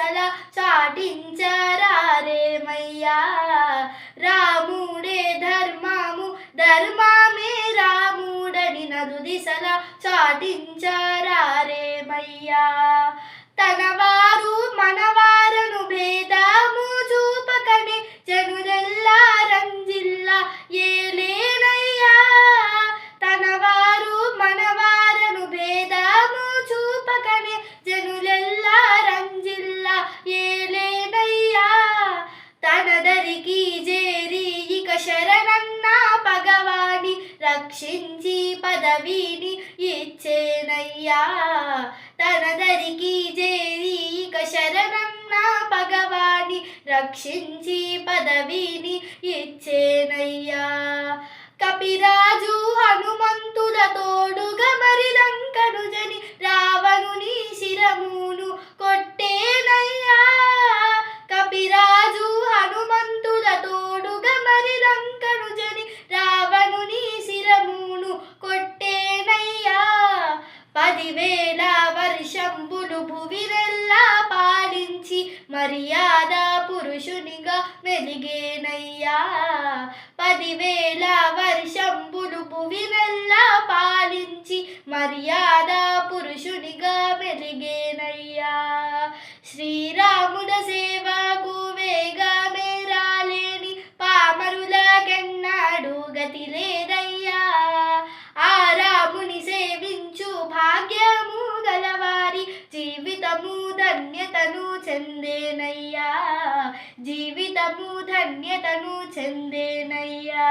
దిశలా చాటించారేమయ్యా. రాముడే ధర్మము, ధర్మమే రాముడని నలు దిశలా చాటించారేమయ్యా. తనవారు మనవారను భేదము చూపకనే జనులెల్లా రంజిల్లా ఏలేనయ్యా. తనవారు మనవారను భేదము చూపకనే జనులెల్లా రంజిల్లా ఏలేనయ్యా. తనదరికి చేరి ఇక శరణన్న పగవాని రక్షించి పదవిని ఇచ్చేనయ్యా. తనదరికి చేరి ఇక శరణన్న పగవాని రక్షించి పదవిని ఇచ్చేనయ్యా. కపిరాజు హనుమంతుల తోడుగా మరి లంకను జని రావణుని శిరమును కొట్టేనయ్యా. కపిరాజు హనుమంతుల తోడుగా మరి లంకను జని రావణుని శిరమును కొట్టేనయ్యా. 10,000 వర్షంబులు భువినెల్లా పాలించి మర్యాద పురుషునిగా మెలిగేనయ్యా. 10,000 వర్షంబులు భువినెల్లా పాలించి మర్యాద పురుషునిగా మెలిగేనయ్యా. శ్రీరాముడ సేవకు వేగమే రాలేని పామరులకెన్నాడు గతి లేదయ్యా. ఆ రాముని సేవించు భాగ్యము గలవారి జీవితము ధన్యతను చెందేనయ్యా. జీవితము ధన్యతను చెందేనయ్యా.